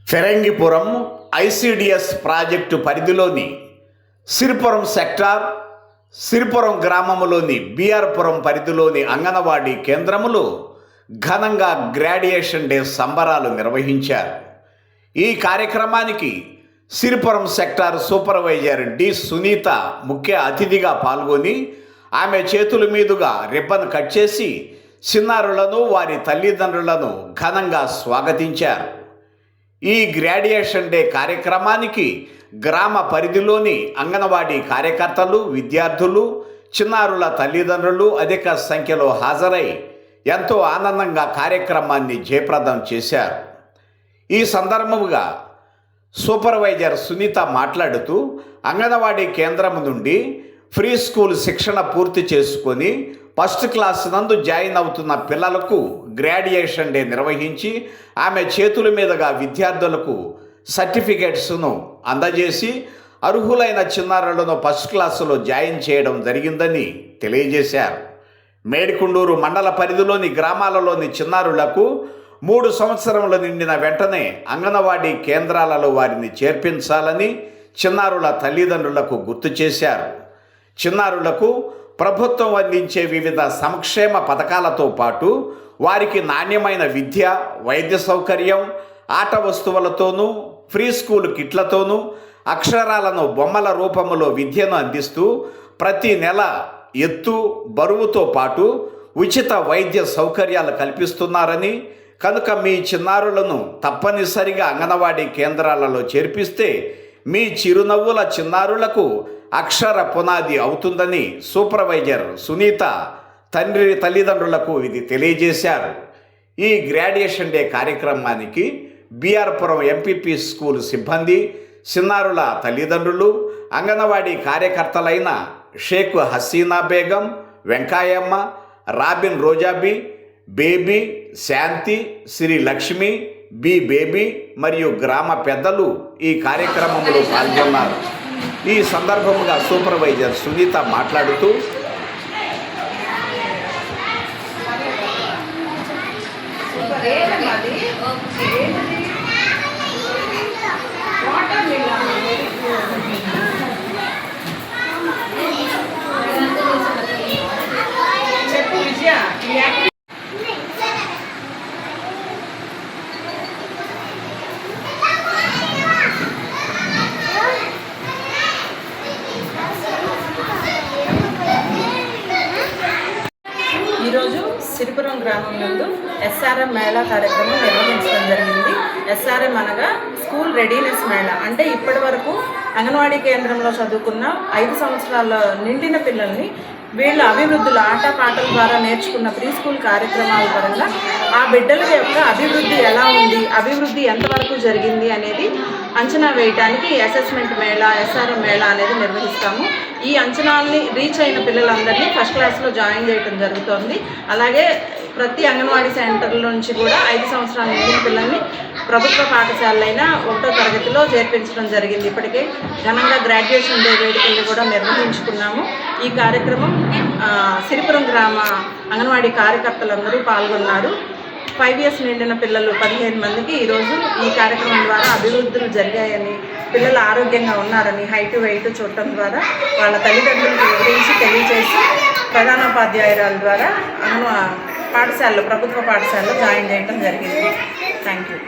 ఫెరంగిపురం ICDS project పరిధిలోని Siripuram sector, Siripuram గ్రామంలోని బిఆర్పురం పరిధిలోని అంగన్వాడీ కేంద్రములో ఘనంగా గ్రాడ్యుయేషన్ డే సంబరాలు నిర్వహించారు. ఈ కార్యక్రమానికి Siripuram sector supervisor D Sunitha ముఖ్య అతిథిగా పాల్గొని ఆమె చేతుల మీదుగా రిబ్బన్ కట్ చేసి చిన్నారులను వారి తల్లిదండ్రులను ఘనంగా స్వాగతించారు. ఈ గ్రాడ్యుయేషన్ డే కార్యక్రమానికి గ్రామ పరిధిలోని అంగన్వాడీ కార్యకర్తలు, విద్యార్థులు, చిన్నారుల తల్లిదండ్రులు అధిక సంఖ్యలో హాజరై ఎంతో ఆనందంగా కార్యక్రమాన్ని జయప్రదం చేశారు. ఈ సందర్భంగా సూపర్వైజర్ సునీత మాట్లాడుతూ అంగన్వాడీ కేంద్రం నుండి ఫ్రీ స్కూల్ శిక్షణ పూర్తి చేసుకొని ఫస్ట్ క్లాస్ నందు జాయిన్ అవుతున్న పిల్లలకు గ్రాడ్యుయేషన్ డే నిర్వహించి ఆమె చేతుల మీదుగా విద్యార్థులకు సర్టిఫికేట్స్ను అందజేసి అర్హులైన చిన్నారులను ఫస్ట్ క్లాసులో జాయిన్ చేయడం జరిగిందని తెలియజేశారు. మేడికుండూరు మండల పరిధిలోని గ్రామాలలోని చిన్నారులకు 3 సంవత్సరములు నిండిన వెంటనే అంగన్వాడీ కేంద్రాలలో వారిని చేర్పించాలని చిన్నారుల తల్లిదండ్రులకు గుర్తు చేశారు. చిన్నారులకు ప్రభుత్వం అందించే వివిధ సంక్షేమ పథకాలతో పాటు వారికి నాణ్యమైన విద్య, వైద్య సౌకర్యం, ఆట వస్తువులతోనూ, ఫ్రీ స్కూల్ కిట్లతోనూ, అక్షరాలను బొమ్మల రూపంలో విద్యను అందిస్తూ ప్రతి నెల ఎత్తు, బరువుతో పాటు ఉచిత వైద్య సౌకర్యాలు కల్పిస్తున్నారని, కనుక మీ చిన్నారులను తప్పనిసరిగా అంగన్వాడీ కేంద్రాలలో చేర్పిస్తే మీ చిరునవ్వుల చిన్నారులకు అక్షర పునాది అవుతుందని సూపర్వైజర్ సునీత తల్లిదండ్రులకు ఇది తెలియజేశారు. ఈ గ్రాడ్యుయేషన్ డే కార్యక్రమానికి బిఆర్పురం ఎంపీపీ స్కూల్ సిబ్బంది, చిన్నారుల తల్లిదండ్రులు, అంగన్వాడీ కార్యకర్తలైన షేక్ హసీనా బేగం, వెంకాయమ్మ, రాబిన్ రోజాబీ, బేబీ, శాంతి, శ్రీ లక్ష్మి, బి బేబీ మరియు గ్రామ పెద్దలు ఈ కార్యక్రమంలో పాల్గొన్నారు. ఈ సందర్భంగా సూపర్వైజర్ సునీత మాట్లాడుతూ ఈరోజు సిరిపురం గ్రామం నందు ఎస్ఆర్ఎం మేళా కార్యక్రమం నిర్వహించడం జరిగింది. ఎస్ఆర్ఎం అనగా స్కూల్ రెడీనెస్ మేళా. అంటే ఇప్పటి వరకు అంగన్వాడీ కేంద్రంలో చదువుకున్న 5 సంవత్సరాల నిండిన పిల్లల్ని వీళ్ళ అభివృద్ధులు ఆటపాటల ద్వారా నేర్చుకున్న ప్రీ స్కూల్ కార్యక్రమాల పరంగా ఆ బిడ్డల యొక్క అభివృద్ధి ఎలా ఉంది, అభివృద్ధి ఎంతవరకు జరిగింది అనేది అంచనా వేయడానికి అసెస్మెంట్ మేళా, ఎస్ఆర్ఎం మేళా అనేది నిర్వహిస్తాము. ఈ అంచనాల్ని రీచ్ అయిన పిల్లలందరినీ ఫస్ట్ క్లాస్లో జాయిన్ చేయడం జరుగుతోంది. అలాగే ప్రతి అంగన్వాడీ సెంటర్ల నుంచి కూడా 5 సంవత్సరాల నిండిన పిల్లల్ని ప్రభుత్వ పాఠశాలైన 1వ తరగతిలో చేర్పించడం జరిగింది. ఇప్పటికే ఘనంగా గ్రాడ్యుయేషన్ డే వేడుకల్ని కూడా నిర్వహించుకున్నాము. ఈ కార్యక్రమం సిరిపురం గ్రామ అంగన్వాడీ కార్యకర్తలందరూ పాల్గొన్నారు. 5 ఇయర్స్ నిండిన పిల్లలు 15 మందికి ఈరోజు ఈ కార్యక్రమం ద్వారా అభివృద్ధులు జరిగాయని, పిల్లలు ఆరోగ్యంగా ఉన్నారని హైట్ వెయిట్ చూడటం ద్వారా వాళ్ళ తల్లిదండ్రులకు వివరించి తెలియజేసి ప్రధానోపాధ్యాయురాల ద్వారా పాఠశాలలో, ప్రభుత్వ పాఠశాలలో జాయిన్ చేయడం జరిగింది. Thank you.